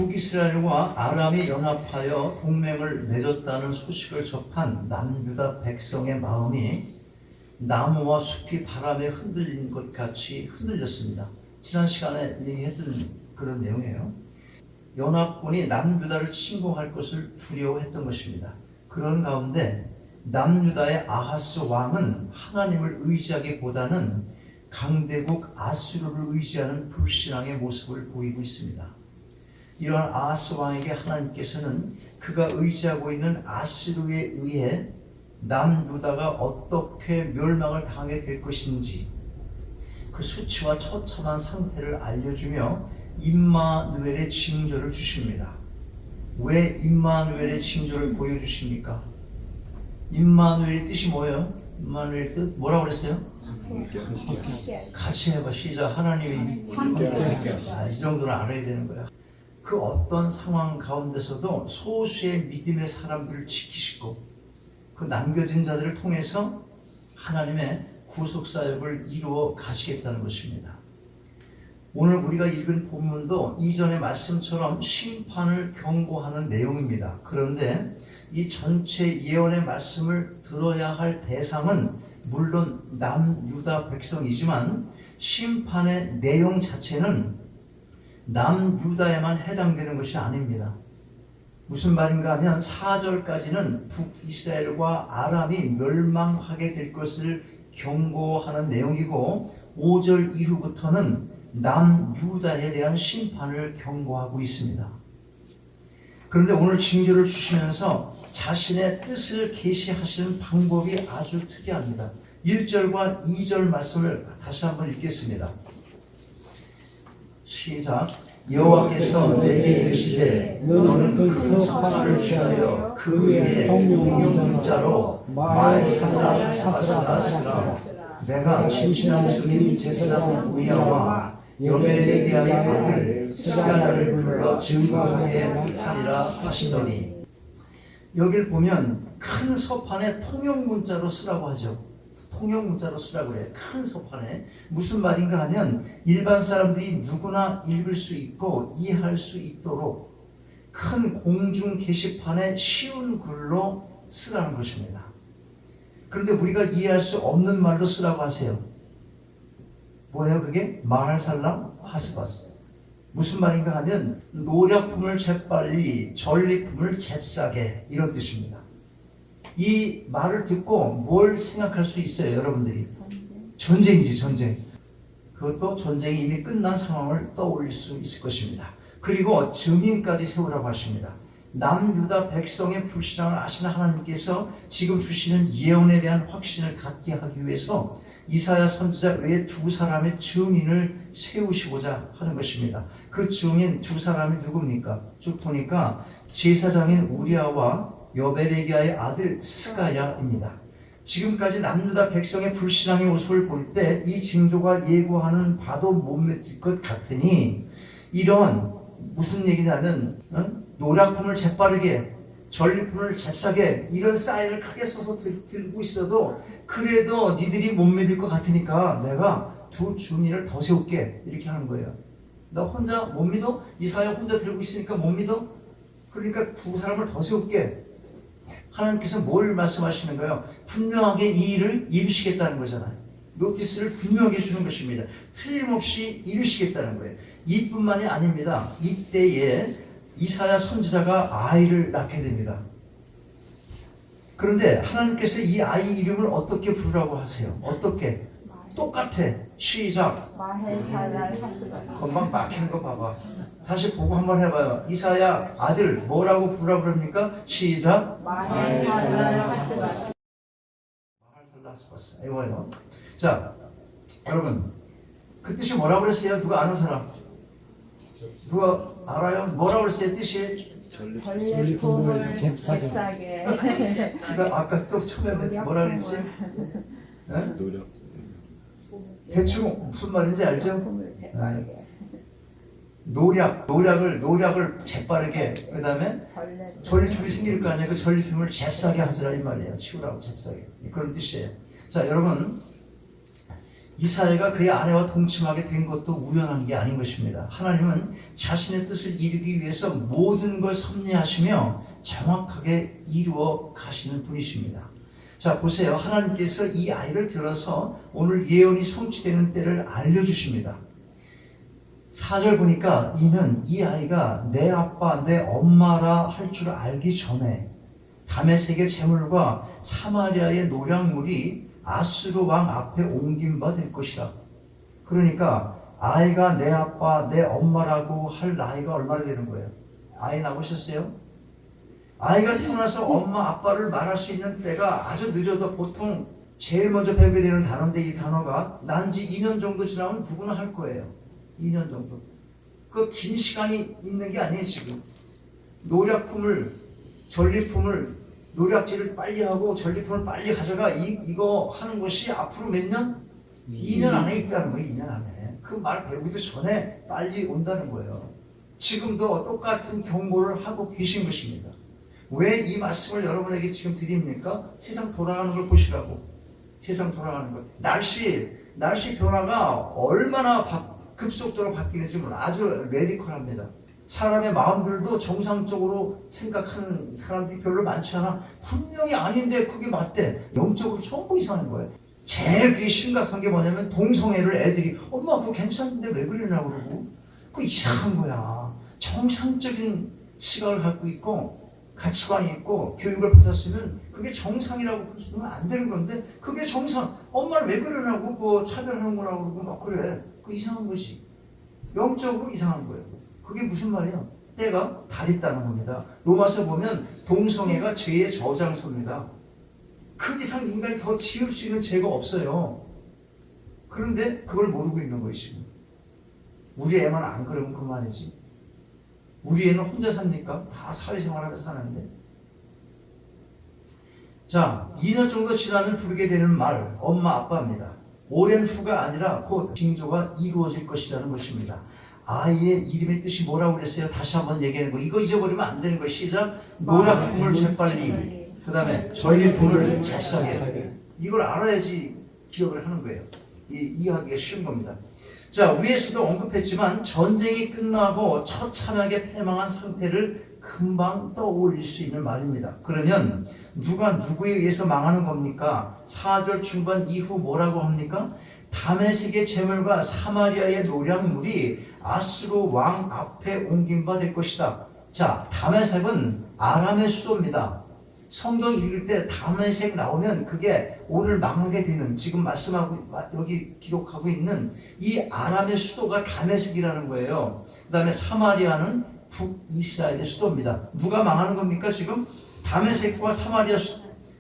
북이스라엘과 아람이 연합하여 동맹을 맺었다는 소식을 접한 남유다 백성의 마음이 나무와 숲이 바람에 흔들린 것 같이 흔들렸습니다. 지난 시간에 얘기했던 그런 내용이에요. 연합군이 남유다를 침공할 것을 두려워했던 것입니다. 그런 가운데 남유다의 아하스 왕은 하나님을 의지하기보다는 강대국 아수르를 의지하는 불신앙의 모습을 보이고 있습니다. 이런 아하스 왕에게 하나님께서는 그가 의지하고 있는 아수르에 의해 남유다가 어떻게 멸망을 당하게 될 것인지 그 수치와 처참한 상태를 알려주며 임마누엘의 징조를 주십니다. 왜 임마누엘의 징조를 보여주십니까? 임마누엘의 뜻이 뭐예요? 임마누엘의 뜻 뭐라고 그랬어요? 같이 해봐. 시작. 하나님이 이 정도는 알아야 되는 거야. 그 어떤 상황 가운데서도 소수의 믿음의 사람들을 지키시고 그 남겨진 자들을 통해서 하나님의 구속사역을 이루어 가시겠다는 것입니다. 오늘 우리가 읽은 본문도 이전의 말씀처럼 심판을 경고하는 내용입니다. 그런데 이 전체 예언의 말씀을 들어야 할 대상은 물론 남유다 백성이지만 심판의 내용 자체는 남유다에만 해당되는 것이 아닙니다. 무슨 말인가 하면 4절까지는 북이스라엘과 아람이 멸망하게 될 것을 경고하는 내용이고 5절 이후부터는 남유다에 대한 심판을 경고하고 있습니다. 그런데 오늘 징조를 주시면서 자신의 뜻을 계시하시는 방법이 아주 특이합니다. 1절과 2절 말씀을 다시 한번 읽겠습니다. 시작. 여호와께서 내게 이르시되 너는 큰 석판을 취하여 그 위에 통용문자로 마에사라 사스라 쓰라. 내가 진실한 증인 제사장 우리야와 여베레기야의 아들 스가랴를 불러 증거하게 하리라 하시더니, 여기를 보면 큰 서판에 통용문자로 쓰라고 하죠. 통용문자로 쓰라고 해요. 큰 서판에. 무슨 말인가 하면 일반 사람들이 누구나 읽을 수 있고 이해할 수 있도록 큰 공중 게시판에 쉬운 글로 쓰라는 것입니다. 그런데 우리가 이해할 수 없는 말로 쓰라고 하세요. 뭐예요 그게? 마할살람 하스바스. 무슨 말인가 하면 노략품을 재빨리 전리품을 잽싸게, 이런 뜻입니다. 이 말을 듣고 뭘 생각할 수 있어요 여러분들이? 전쟁이지, 전쟁. 그것도 전쟁이 이미 끝난 상황을 떠올릴 수 있을 것입니다. 그리고 증인까지 세우라고 하십니다. 남유다 백성의 불신앙을 아시는 하나님께서 지금 주시는 예언에 대한 확신을 갖게 하기 위해서 이사야 선지자 외에 두 사람의 증인을 세우시고자 하는 것입니다. 그 증인 두 사람이 누굽니까? 쭉 보니까 제사장인 우리야와 여베레기야의 아들 스가랴입니다. 지금까지 남유다 백성의 불신앙의 모습을 볼 때 이 징조가 예고하는 바도 못 믿을 것 같으니, 이런 무슨 얘기냐면 노략품을 재빠르게 전리품을 잽싸게 이런 사인을 크게 써서 들고 있어도 그래도 니들이 못 믿을 것 같으니까 내가 두 증인을 더 세울게, 이렇게 하는 거예요. 너 혼자 못 믿어? 이사야 혼자 들고 있으니까 못 믿어? 그러니까 두 사람을 더 세울게. 하나님께서 뭘 말씀하시는 거예요? 분명하게 이 일을 이루시겠다는 거잖아요. 노티스를 분명하게 주는 것입니다. 틀림없이 이루시겠다는 거예요. 이뿐만이 아닙니다. 이때에 이사야 선지자가 아이를 낳게 됩니다. 그런데 하나님께서 이 아이 이름을 어떻게 부르라고 하세요? 어떻게? 똑같아. 시작. 금방 막힌 거 봐봐. 다시 보고 한번 해봐요. 이사야 아들 뭐라고 부르라고 그럽니까? 시작. 마할살라스바스. 이거요. 자, 여러분 그 뜻이 뭐라고 그랬어요? 누가 아는 사람? 누가 알아요? 뭐라고 그랬어요? 뜻이? 전리품을 잽싸게. 그다음 아까 또 처음에 뭐라 그랬지? 네? 대충 무슨 말인지 알죠? 노략을 재빠르게, 그 다음에 전리품이 생길 거 아니에요. 그 전리품을 잽싸게 하시라 이 말이에요. 치우라고 잽싸게. 그런 뜻이에요. 자, 여러분 이사야가 그의 아내와 동침하게 된 것도 우연한 게 아닌 것입니다. 하나님은 자신의 뜻을 이루기 위해서 모든 걸 섭리하시며 정확하게 이루어 가시는 분이십니다. 자, 보세요. 하나님께서 이 아이를 들어서 오늘 예언이 성취되는 때를 알려주십니다. 4절 보니까 이는 이 아이가 내 아빠 내 엄마라 할 줄 알기 전에 다메섹의 재물과 사마리아의 노량물이 아수르 왕 앞에 옮긴 바 될 것이라. 그러니까 아이가 내 아빠 내 엄마라고 할 나이가 얼마나 되는 거예요? 아이 낳으셨어요? 아이가 태어나서 엄마 아빠를 말할 수 있는 때가 아주 늦어도 보통 제일 먼저 배우게 되는 단어인데, 이 단어가 난 지 2년 정도 지나면 누구나 할 거예요. 2년 정도. 그 긴 시간이 있는 게 아니에요. 지금 노약품을 전리품을 노략질을 빨리 하고 전리품을 빨리 가져가 이거 하는 것이 앞으로 몇 년? 2년 안에 있다는 거예요. 2년 안에. 그 말 배우기도 전에 빨리 온다는 거예요. 지금도 똑같은 경고를 하고 계신 것입니다. 왜 이 말씀을 여러분에게 지금 드립니까? 세상 돌아가는 걸 보시라고. 세상 돌아가는 것. 날씨 변화가 얼마나 급속도로 바뀌는지 몰라. 아주 레디컬합니다. 사람의 마음들도 정상적으로 생각하는 사람들이 별로 많지 않아. 분명히 아닌데 그게 맞대. 영적으로 전부 이상한 거예요. 제일 그게 심각한 게 뭐냐면 동성애를 애들이 엄마 그거 괜찮은데 왜 그러냐고 그러고, 그거 이상한 거야. 정상적인 시각을 갖고 있고 가치관이 있고 교육을 받았으면 그게 정상이라고 보면 안 되는 건데, 그게 정상. 엄마를 왜 그러냐고 그거 차별하는 거라고 그러고 막 그래. 그거 이상한 것이 영적으로 이상한 거예요. 그게 무슨 말이야? 때가 다 됐다는 겁니다. 로마서 보면 동성애가 죄의 저장소입니다. 그 이상 인간이 더 지을 수 있는 죄가 없어요. 그런데 그걸 모르고 있는 것이고, 우리 애만 안 그러면 그만이지. 우리 애는 혼자 삽니까? 다 사회생활하면서 사는데. 자, 2년 정도 지나면 부르게 되는 말, 엄마 아빠입니다. 오랜 후가 아니라 곧 징조가 이루어질 것이라는 것입니다. 아이의 이름의 뜻이 뭐라고 그랬어요? 다시 한번 얘기하는 거. 이거 잊어버리면 안 되는 거. 시작. 노략품을 재빨리, 그 다음에 전리품을 잽싸게. 이걸 알아야지 기억을 하는 거예요. 이해하기가 쉬운 겁니다. 자, 위에서도 언급했지만 전쟁이 끝나고 처참하게 패망한 상태를 금방 떠올릴 수 있는 말입니다. 그러면 누가 누구에 의해서 망하는 겁니까? 4절 중반 이후 뭐라고 합니까? 다메섹의 재물과 사마리아의 노량물이 아수르 왕 앞에 옮긴 바 될 것이다. 자, 다메섹은 아람의 수도입니다. 성경 읽을 때 다메섹 나오면 그게 오늘 망하게 되는, 지금 말씀하고 여기 기록하고 있는 이 아람의 수도가 다메섹이라는 거예요. 그 다음에 사마리아는 북이스라엘의 수도입니다. 누가 망하는 겁니까? 지금 다메섹과 사마리아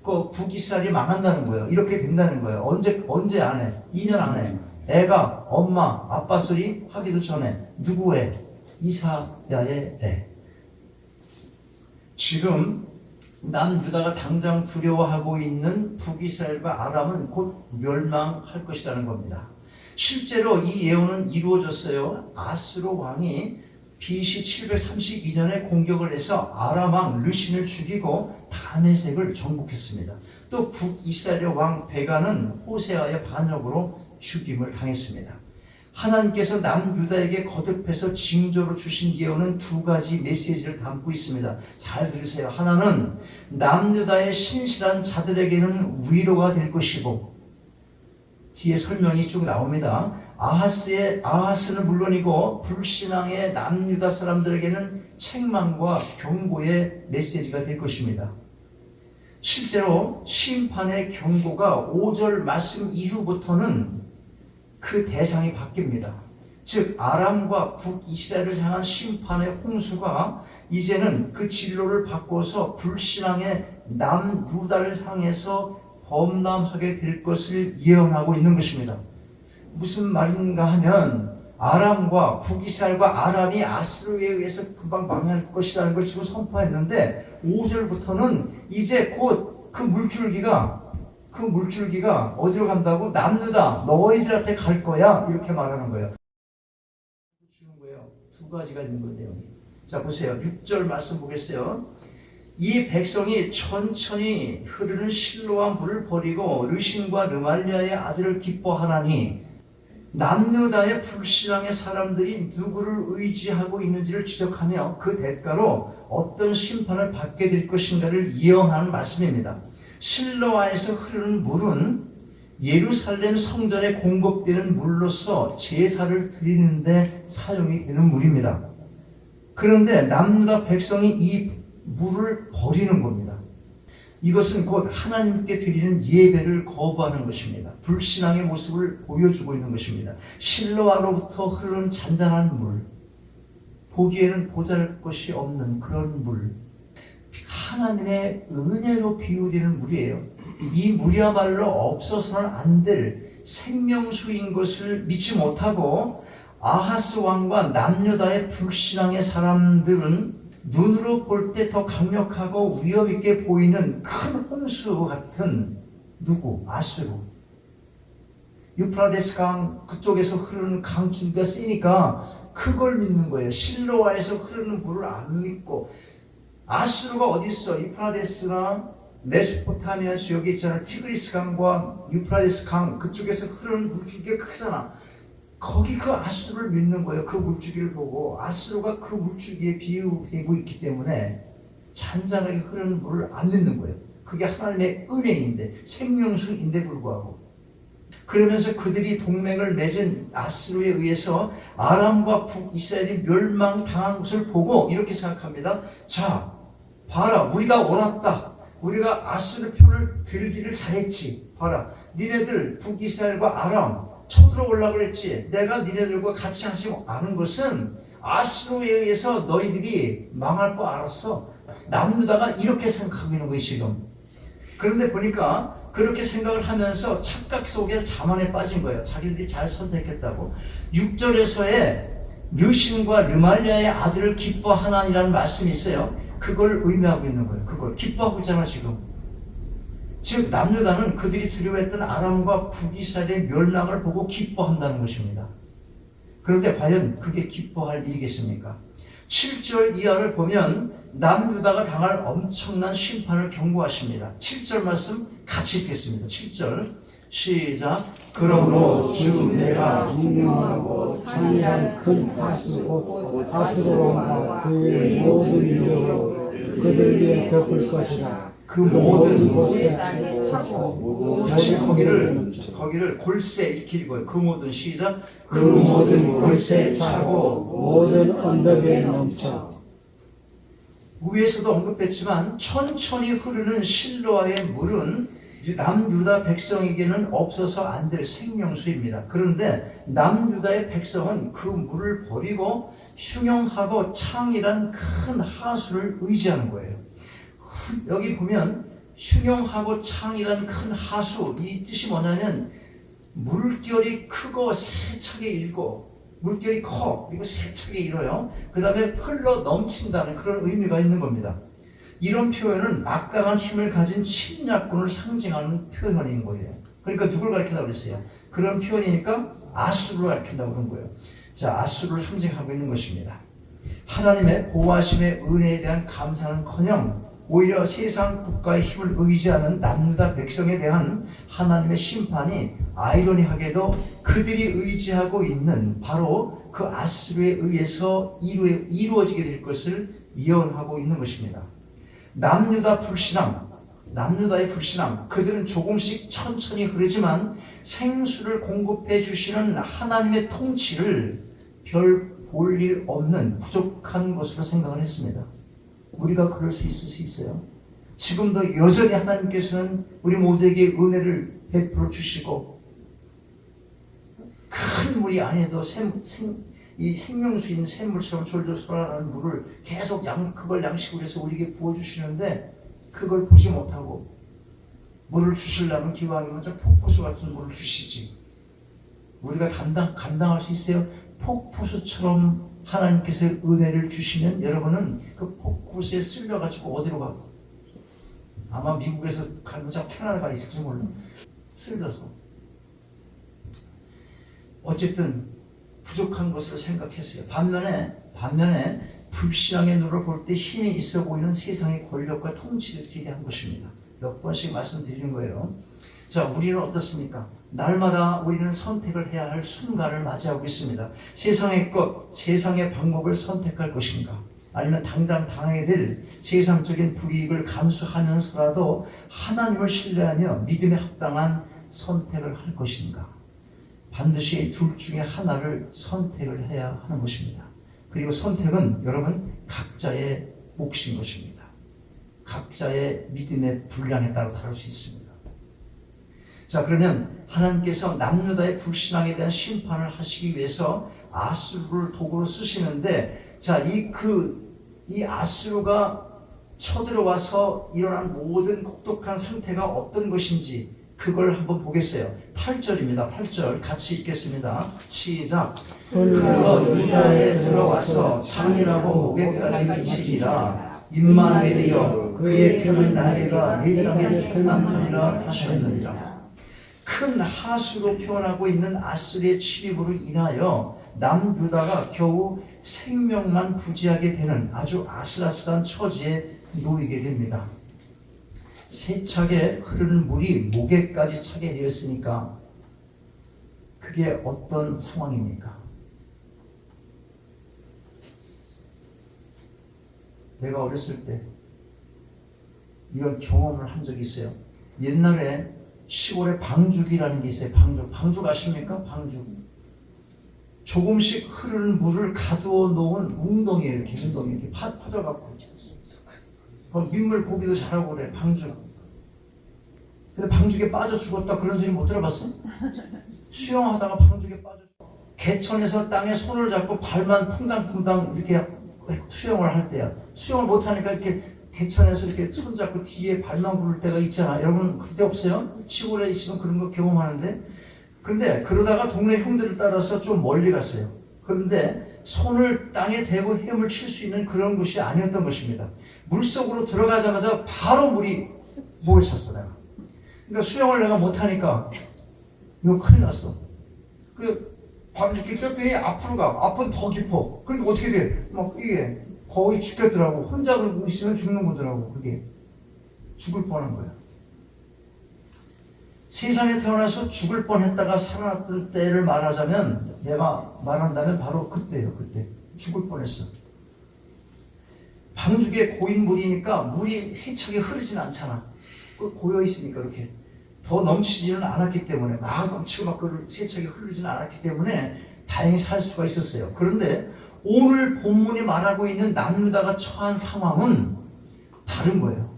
북이스라엘이 망한다는 거예요. 이렇게 된다는 거예요. 언제 안에? 2년 안에. 애가 엄마 아빠 소리 하기도 전에. 누구의? 이사야의 애. 지금 남유다가 당장 두려워하고 있는 북이스라엘과 아람은 곧 멸망할 것이라는 겁니다. 실제로 이 예언은 이루어졌어요. 아수르 왕이 BC 732년에 공격을 해서 아람 왕 르신을 죽이고 다메섹을 정복했습니다. 또 북이스라엘 왕 베가는 호세아의 반역으로 죽임을 당했습니다. 하나님께서 남유다에게 거듭해서 징조로 주신 예언은 두 가지 메시지를 담고 있습니다. 잘 들으세요. 하나는 남유다의 신실한 자들에게는 위로가 될 것이고, 뒤에 설명이 쭉 나옵니다. 아하스는 물론이고 불신앙의 남유다 사람들에게는 책망과 경고의 메시지가 될 것입니다. 실제로 심판의 경고가 5절 말씀 이후부터는 그 대상이 바뀝니다. 즉 아람과 북이스라엘을 향한 심판의 홍수가 이제는 그 진로를 바꿔서 불신앙의 남유다를 향해서 범람하게 될 것을 예언하고 있는 것입니다. 무슨 말인가 하면 아람과 북이스라엘과 아람이 아수르에 의해서 금방 망할 것이라는 걸 지금 선포했는데 5절부터는 이제 곧 그 물줄기가 어디로 간다고? 남유다 너희들한테 갈 거야, 이렇게 말하는 거예요. 주는 거예요. 두 가지가 있는 건데요. 자, 보세요. 6절 말씀 보겠어요. 이 백성이 천천히 흐르는 실로와 물을 버리고 르신과 르말리아의 아들을 기뻐하나니, 남유다의 불신앙의 사람들이 누구를 의지하고 있는지를 지적하며 그 대가로 어떤 심판을 받게 될 것인가를 예언하는 말씀입니다. 실로아에서 흐르는 물은 예루살렘 성전에 공급되는 물로서 제사를 드리는 데 사용이 되는 물입니다. 그런데 남유다 백성이 이 물을 버리는 겁니다. 이것은 곧 하나님께 드리는 예배를 거부하는 것입니다. 불신앙의 모습을 보여주고 있는 것입니다. 실로아로부터 흐르는 잔잔한 물, 보기에는 보잘것이 없는 그런 물, 하나님의 은혜로 비유되는 물이에요. 이 물이야말로 없어서는 안 될 생명수인 것을 믿지 못하고 아하스 왕과 남유다의 불신앙의 사람들은 눈으로 볼 때 더 강력하고 위험 있게 보이는 큰 홍수 같은 누구? 아수르. 유프라데스 강 그쪽에서 흐르는 강줄기가 세니까 그걸 믿는 거예요. 실로아에서 흐르는 물을 안 믿고. 아수르가 어디 있어? 유프라데스나 메소포타미아 지역에 있잖아. 티그리스 강과 유프라데스 강 그쪽에서 흐르는 물줄기가 크잖아. 거기 그 아수르를 믿는 거예요. 그 물줄기를 보고 아수르가 그 물줄기에 비유되고 있기 때문에 잔잔하게 흐르는 물을 안 믿는 거예요. 그게 하나님의 은혜인데 생명수인데 불구하고 그러면서 그들이 동맹을 맺은 아수르에 의해서 아람과 북이스라엘이 멸망당한 것을 보고 이렇게 생각합니다. 자, 봐라, 우리가 옳았다. 우리가 아수르 편을 들기를 잘했지. 봐라, 니네들 북이스라엘과 아람 쳐들어 올라 그랬지. 내가 니네들과 같이 하지 않은 것은 아수르에 의해서 너희들이 망할 거 알았어. 남유다가 이렇게 생각하고 있는 거예요 지금. 그런데 보니까 그렇게 생각을 하면서 착각 속에 자만에 빠진 거예요. 자기들이 잘 선택했다고. 6절에서의 르신과 르말리아의 아들을 기뻐하나이라는 말씀이 있어요. 그걸 의미하고 있는 거예요. 그걸 기뻐하고 있잖아 지금. 즉 남유다는 그들이 두려워했던 아람과 북이스라엘의 멸망을 보고 기뻐한다는 것입니다. 그런데 과연 그게 기뻐할 일이겠습니까? 7절 이하를 보면 남유다가 당할 엄청난 심판을 경고하십니다. 7절 말씀 같이 읽겠습니다. 7절 시작. 그러므로 주 내가 분명하고 찬란한 큰 하수 곧 아수르 왕과 그의 모든 인력으로 그들 위에 겪을 것이라. 그 모든 곳에 차고 다시 거기를 골세 이렇게 읽어요. 그 모든 시작. 그 모든 골세 차고 모든 언덕에 넘쳐. 위에서도 언급했지만 천천히 흐르는 실로아의 물은 남유다 백성에게는 없어서 안 될 생명수입니다. 그런데 남유다의 백성은 그 물을 버리고 흉용하고 창이란 큰 하수를 의지하는 거예요. 여기 보면 흉용하고 창이란 큰 하수, 이 뜻이 뭐냐면 물결이 크고 세차게 일고, 물결이 커 그리고 세차게 일어요. 그 다음에 흘러 넘친다는 그런 의미가 있는 겁니다. 이런 표현은 막강한 힘을 가진 침략군을 상징하는 표현인 거예요. 그러니까 누굴 가리킨다고 그랬어요? 그런 표현이니까 아수르를 가리킨다고 그런 거예요. 자, 아수르를 상징하고 있는 것입니다. 하나님의 보호하심의 은혜에 대한 감사는커녕 오히려 세상 국가의 힘을 의지하는 남유다 백성에 대한 하나님의 심판이 아이러니하게도 그들이 의지하고 있는 바로 그 아수르에 의해서 이루어지게 될 것을 예언하고 있는 것입니다. 남유다의 불신앙, 그들은 조금씩 천천히 흐르지만 생수를 공급해 주시는 하나님의 통치를 별 볼 일 없는 부족한 것으로 생각을 했습니다. 우리가 그럴 수 있을 수 있어요. 지금도 여전히 하나님께서는 우리 모두에게 은혜를 베풀어 주시고 큰 물이 아니어도 이 생명수인 샘물처럼 졸졸 솟아나는 물을 계속 그걸 양식으로 해서 우리에게 부어주시는데 그걸 보지 못하고 물을 주시려면 기왕이면 저 폭포수 같은 물을 주시지. 우리가 감당할 수 있어요? 폭포수처럼 하나님께서 은혜를 주시면 여러분은 그 폭포수에 쓸려가지고 어디로 가고 아마 미국에서 가장 캐나다가 있을지 몰라. 쓸려서 어쨌든 부족한 것으로 생각했어요. 반면에 불신앙의 눈으로 볼 때 힘이 있어 보이는 세상의 권력과 통치를 기대한 것입니다. 몇 번씩 말씀드리는 거예요. 자, 우리는 어떻습니까? 날마다 우리는 선택을 해야 할 순간을 맞이하고 있습니다. 세상의 것, 세상의 방법을 선택할 것인가? 아니면 당장 당하게 될 세상적인 불이익을 감수하면서라도 하나님을 신뢰하며 믿음에 합당한 선택을 할 것인가? 반드시 둘 중에 하나를 선택을 해야 하는 것입니다. 그리고 선택은 여러분 각자의 몫인 것입니다. 각자의 믿음의 분량에 따라 다를 수 있습니다. 자, 그러면 하나님께서 남유다의 불신앙에 대한 심판을 하시기 위해서 아수르를 도구로 쓰시는데, 자, 이 아수르가 쳐들어와서 일어난 모든 혹독한 상태가 어떤 것인지 그걸 한번 보겠어요. 8절입니다. 8절 같이 읽겠습니다. 시작. 흘러 유다에 들어와서 창이라고 목에까지 미치리라. 임마누엘이여 그의 표는 날개가 내 땅에 평안하리라 하셨느니라. 큰 하수로 표현하고 있는 아수르의 침입으로 인하여 남유다가 겨우 생명만 부지하게 되는 아주 아슬아슬한 처지에 놓이게 됩니다. 세차게 흐르는 물이 목에까지 차게 되었으니까 그게 어떤 상황입니까? 내가 어렸을 때 이런 경험을 한 적이 있어요. 옛날에 시골에 방죽이라는 게 있어요. 방죽 아십니까? 방죽. 조금씩 흐르는 물을 가두어 놓은 웅덩이에요. 이렇게 웅덩이 이렇게 파져갖고 민물 고기도 잘하고 그래. 방죽. 근데 방죽에 빠져 죽었다 그런 소리 못 들어봤어? 수영하다가 방죽에 빠져 죽었다. 개천에서 땅에 손을 잡고 발만 퐁당퐁당 이렇게 수영을 할 때야. 수영을 못하니까 이렇게 개천에서 이렇게 손 잡고 뒤에 발만 구를 때가 있잖아. 여러분 그때 없어요? 시골에 있으면 그런 거 경험하는데. 근데 그러다가 동네 형들을 따라서 좀 멀리 갔어요. 그런데 손을 땅에 대고 헤엄을 칠 수 있는 그런 곳이 아니었던 것입니다. 물속으로 들어가자마자 바로 물이 목에 찼어 내가. 그러니까 수영을 내가 못하니까 이거 큰일 났어. 발 이렇게 떴더니 앞으로 가. 앞은 더 깊어. 그러니까 어떻게 돼? 막 이게 거의 죽겠더라고. 혼자 그러고 있으면 죽는 거더라고. 그게 죽을 뻔한 거야. 세상에 태어나서 죽을 뻔했다가 살아났을 때를 말하자면, 내가 말한다면 바로 그때예요. 그때 죽을 뻔했어. 방죽에 고인 물이니까 물이 세차게 흐르진 않잖아. 고여 있으니까 이렇게 더 넘치지는 않았기 때문에, 막 넘치고 막 세차게 흐르지는 않았기 때문에 다행히 살 수가 있었어요. 그런데 오늘 본문이 말하고 있는 남유다가 처한 상황은 다른 거예요.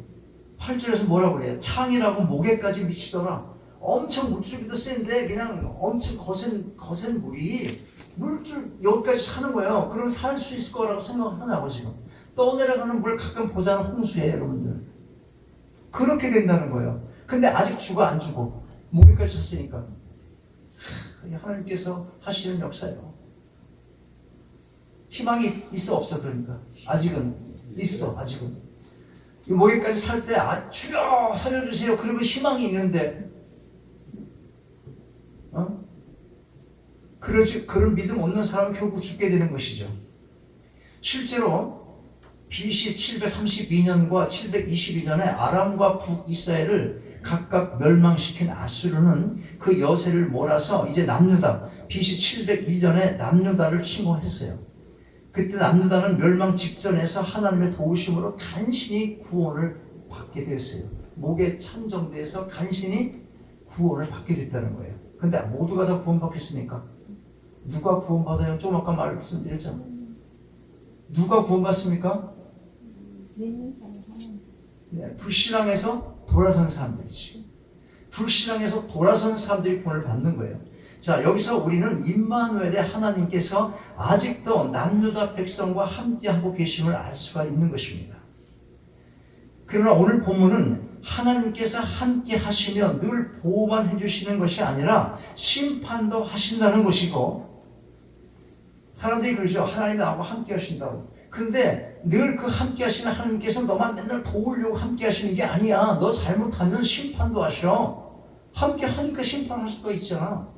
8절에서 뭐라고 그래요? 창이라고 목에까지 미치더라. 엄청 물줄기도 센데 그냥 엄청 거센 물이 물줄 여기까지 차는 거예요. 그럼 살 수 있을 거라고 생각하냐고 지금. 떠내려가는 물 가끔 보자는 홍수예요, 여러분들. 그렇게 된다는 거예요. 근데 아직 죽어 안 죽어. 목에까지 찼으니까. 하나님께서 하시는 역사예요. 희망이 있어 없어? 그러니까 아직은 있어. 아직은 목에까지 찰 때 주여 살려주세요. 그리고 희망이 있는데 그런 믿음 없는 사람은 결국 죽게 되는 것이죠. 실제로 BC 732년과 722년에 아람과 북이스라엘을 각각 멸망시킨 아수르는 그 여세를 몰아서 이제 남유다, BC 701년에 남유다를 침공했어요. 그때 남유다는 멸망 직전에서 하나님의 도우심으로 간신히 구원을 받게 되었어요. 목에 찬 정도에서 간신히 구원을 받게 됐다는 거예요. 근데 모두가 다 구원받겠습니까? 누가 구원받아요? 좀 아까 말씀드렸잖아. 누가 구원받습니까? 네, 불신앙에서 돌아선 사람들이지. 불신앙에서 돌아선 사람들이 구원을 받는 거예요. 자, 여기서 우리는 임마누엘의 하나님께서 아직도 남유다 백성과 함께하고 계심을 알 수가 있는 것입니다. 그러나 오늘 본문은 하나님께서 함께 하시며 늘 보호만 해주시는 것이 아니라 심판도 하신다는 것이고, 사람들이 그러죠. 하나님 나하고 함께 하신다고. 근데 늘 그 함께 하시는 하나님께서 너만 맨날 도우려고 함께 하시는 게 아니야. 너 잘못하면 심판도 하셔. 함께 하니까 심판할 수가 있잖아.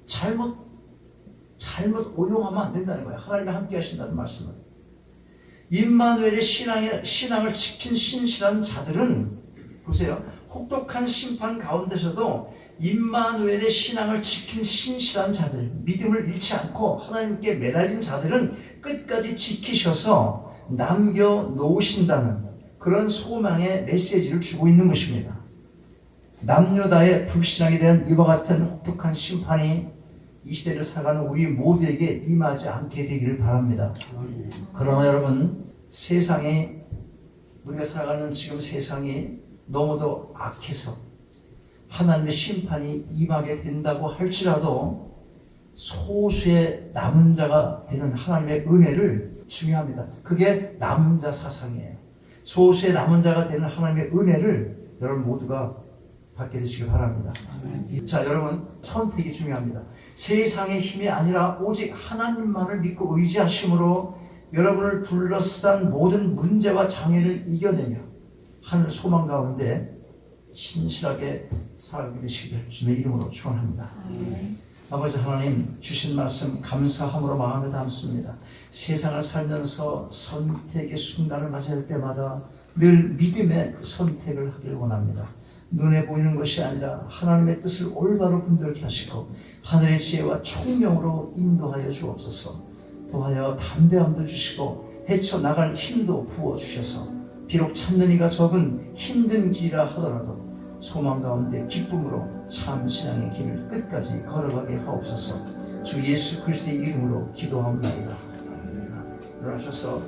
잘못 오용하면 안 된다는 거야. 하나님이 함께 하신다는 말씀은. 임마누엘의 신앙을 지킨 신실한 자들은 보세요. 혹독한 심판 가운데서도 임마누엘의 신앙을 지킨 신실한 자들, 믿음을 잃지 않고 하나님께 매달린 자들은 끝까지 지키셔서 남겨놓으신다는 그런 소망의 메시지를 주고 있는 것입니다. 남녀다의 불신앙에 대한 이와 같은 혹독한 심판이 이 시대를 살아가는 우리 모두에게 임하지 않게 되기를 바랍니다. 그러나 여러분, 세상에, 우리가 살아가는 지금 세상이 너무도 악해서 하나님의 심판이 임하게 된다고 할지라도 소수의 남은 자가 되는 하나님의 은혜를 중요합니다. 그게 남은 자 사상이에요. 소수의 남은 자가 되는 하나님의 은혜를 여러분 모두가 받게 되시길 바랍니다. 자, 여러분, 선택이 중요합니다. 세상의 힘이 아니라 오직 하나님만을 믿고 의지하심으로 여러분을 둘러싼 모든 문제와 장애를 이겨내며 하늘 소망 가운데 신실하게 살게 되시길 주님의 이름으로 축원합니다. 아버지 하나님, 주신 말씀 감사함으로 마음에 담습니다. 세상을 살면서 선택의 순간을 맞이할 때마다 늘 믿음의 선택을 하길 원합니다. 눈에 보이는 것이 아니라 하나님의 뜻을 올바로 분별케 하시고 하늘의 지혜와 총명으로 인도하여 주옵소서. 또하여 담대함도 주시고 헤쳐나갈 힘도 부어주셔서 비록 찾는 이가 적은 힘든 길이라 하더라도 소망 가운데 기쁨으로 참 신앙의 길을 끝까지 걸어가게 하옵소서. 주 예수 그리스도의 이름으로 기도합니다. 일어나셔서